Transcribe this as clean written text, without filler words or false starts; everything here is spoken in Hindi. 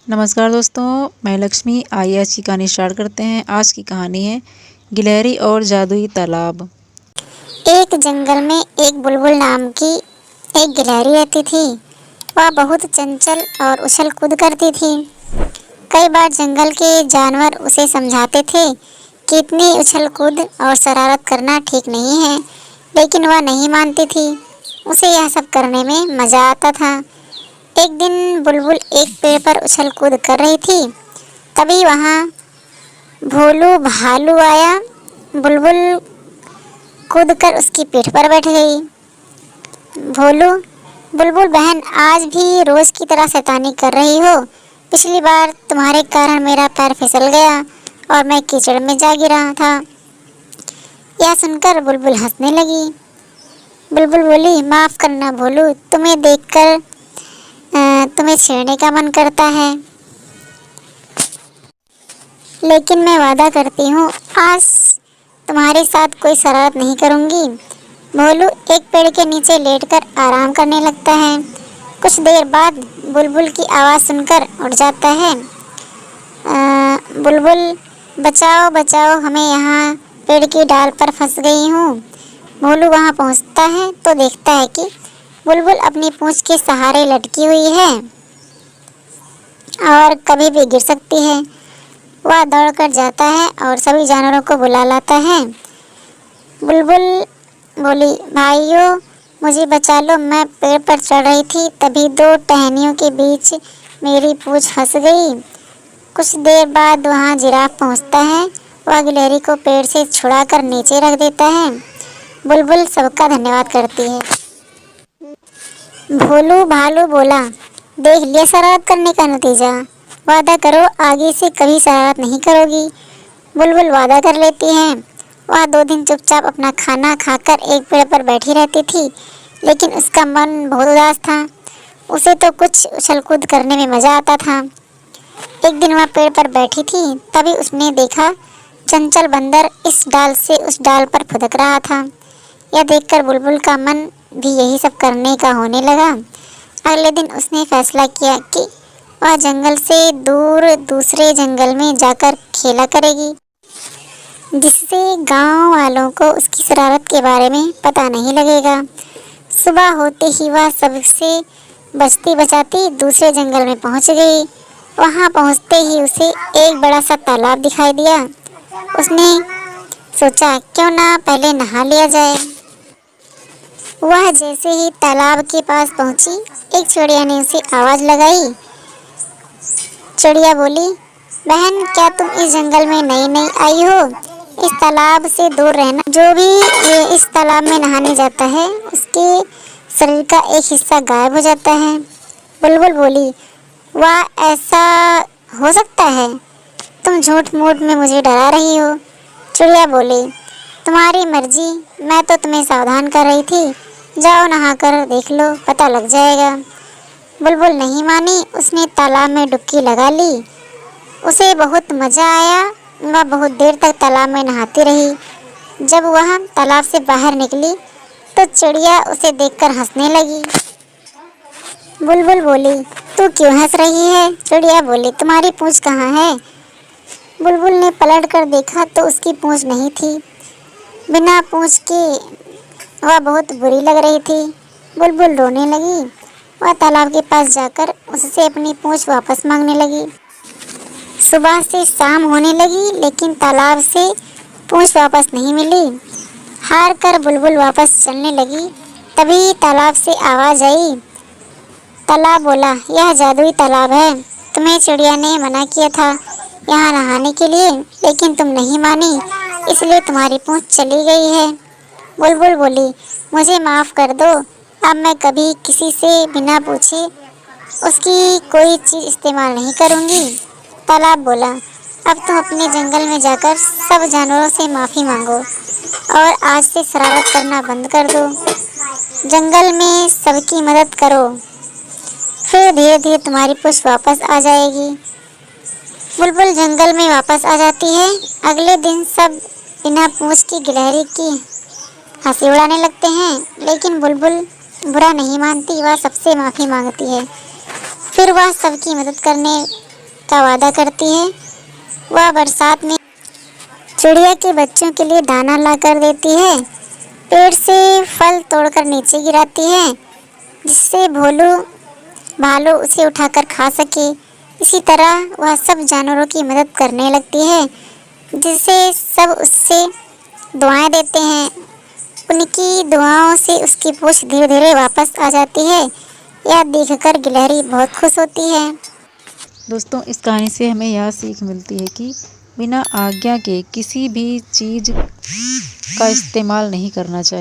नमस्कार दोस्तों, मैं लक्ष्मी। आइए आज की कहानी स्टार्ट करते हैं। आज की कहानी है गिलहरी और जादुई तालाब। एक जंगल में एक बुलबुल नाम की एक गिलहरी रहती थी। वह बहुत चंचल और उछल कूद करती थी। कई बार जंगल के जानवर उसे समझाते थे कि इतनी उछल कूद और शरारत करना ठीक नहीं है, लेकिन वह नहीं मानती थी। उसे यह सब करने में मज़ा आता था। एक दिन बुलबुल एक पेड़ पर उछल कूद कर रही थी। तभी वहाँ भोलू भालू आया। बुलबुल कूदकर उसकी पीठ पर बैठ गई। भोलू, बुलबुल बहन, आज भी रोज की तरह शैतानी कर रही हो। पिछली बार तुम्हारे कारण मेरा पैर फिसल गया और मैं कीचड़ में जा गिरा था। यह सुनकर बुलबुल हंसने लगी। बुलबुल बोली, माफ करना भोलू, तुम्हें देखकर तुम्हें छेड़ने का मन करता है, लेकिन मैं वादा करती हूँ आज तुम्हारे साथ कोई शरारत नहीं करूँगी। भोलू एक पेड़ के नीचे लेटकर आराम करने लगता है। कुछ देर बाद बुलबुल की आवाज़ सुनकर उठ जाता है। बुलबुल, बचाओ बचाओ, हमें यहाँ पेड़ की डाल पर फंस गई हूँ। भोलू वहाँ पहुँचता है तो देखता है कि बुलबुल अपनी पूँछ के सहारे लटकी हुई है और कभी भी गिर सकती है। वह दौड़कर जाता है और सभी जानवरों को बुला लाता है। बुलबुल बोली, भाइयों, मुझे बचा लो, मैं पेड़ पर चढ़ रही थी, तभी दो टहनियों के बीच मेरी पूंछ फंस गई। कुछ देर बाद वहाँ जिराफ पहुँचता है। वह गिलहरी को पेड़ से छुड़ाकर नीचे रख देता है। बुलबुल सबका धन्यवाद करती है। भोलू भालू बोला, देख लिया शरारत करने का नतीजा। वादा करो आगे से कभी शरारत नहीं करोगी। बुलबुल वादा कर लेती है। वह 2 दिन चुपचाप अपना खाना खाकर एक पेड़ पर बैठी रहती थी, लेकिन उसका मन बहुत उदास था। उसे तो कुछ उछल कूद करने में मज़ा आता था। एक दिन वह पेड़ पर बैठी थी, तभी उसने देखा चंचल बंदर इस डाल से उस डाल पर फुदक रहा था। यह देखकर बुलबुल का मन भी यही सब करने का होने लगा। अगले दिन उसने फैसला किया कि वह जंगल से दूर दूसरे जंगल में जाकर खेला करेगी, जिससे गांव वालों को उसकी शरारत के बारे में पता नहीं लगेगा। सुबह होते ही वह सबसे बचती बचाती दूसरे जंगल में पहुंच गई। वहां पहुंचते ही उसे एक बड़ा सा तालाब दिखाई दिया। उसने सोचा, क्यों ना पहले नहा लिया जाए। वह जैसे ही तालाब के पास पहुंची, एक चिड़िया ने उसे आवाज़ लगाई। चिड़िया बोली, बहन, क्या तुम इस जंगल में नई नई आई हो? इस तालाब से दूर रहना। जो भी इस तालाब में नहाने जाता है, उसके शरीर का एक हिस्सा गायब हो जाता है। बुलबुल बोली, वाह, ऐसा हो सकता है? तुम झूठ मूठ में मुझे डरा रही हो। चिड़िया बोली, तुम्हारी मर्जी, मैं तो तुम्हें सावधान कर रही थी। जाओ नहाकर देख लो, पता लग जाएगा। बुलबुल नहीं मानी। उसने तालाब में डुबकी लगा ली। उसे बहुत मज़ा आया। वह बहुत देर तक तालाब में नहाती रही। जब वह तालाब से बाहर निकली तो चिड़िया उसे देखकर हंसने लगी। बुलबुल बोली, तू क्यों हंस रही है? चिड़िया बोली, तुम्हारी पूँछ कहाँ है? बुलबुल ने पलट कर देखा तो उसकी पूँछ नहीं थी। बिना पूँछ के वह बहुत बुरी लग रही थी। बुलबुल रोने लगी। वह तालाब के पास जाकर उससे अपनी पूँछ वापस मांगने लगी। सुबह से शाम होने लगी, लेकिन तालाब से पूँछ वापस नहीं मिली। हार कर बुलबुल वापस चलने लगी। तभी तालाब से आवाज़ आई। तालाब बोला, यह जादुई तालाब है। तुम्हें चिड़िया ने मना किया था यहाँ नहाने के लिए, लेकिन तुम नहीं मानी, इसलिए तुम्हारी पूँछ चली गई है। बुलबुल बोली, मुझे माफ़ कर दो। अब मैं कभी किसी से बिना पूछे उसकी कोई चीज़ इस्तेमाल नहीं करूँगी। तालाब बोला, अब तुम अपने जंगल में जाकर सब जानवरों से माफ़ी मांगो और आज से शरारत करना बंद कर दो। जंगल में सबकी मदद करो, फिर धीरे धीरे तुम्हारी पूँछ वापस आ जाएगी। बुलबुल जंगल में वापस आ जाती है। अगले दिन सब बिना पूँछ की गिलहरी की हंसी उड़ाने लगते हैं, लेकिन बुलबुल बुरा नहीं मानती। वह सबसे माफ़ी मांगती है। फिर वह सबकी मदद करने का वादा करती है। वह बरसात में चिड़िया के बच्चों के लिए दाना ला कर देती है, पेड़ से फल तोड़कर नीचे गिराती है जिससे भालू उसे उठाकर खा सके। इसी तरह वह सब जानवरों की मदद करने लगती है, जिससे सब उससे दुआएं देते हैं। उनकी दुआओं से उसकी पूंछ धीरे धीरे वापस आ जाती है। यह देखकर गिलहरी बहुत खुश होती है। दोस्तों, इस कहानी से हमें यह सीख मिलती है कि बिना आज्ञा के किसी भी चीज़ का इस्तेमाल नहीं करना चाहिए।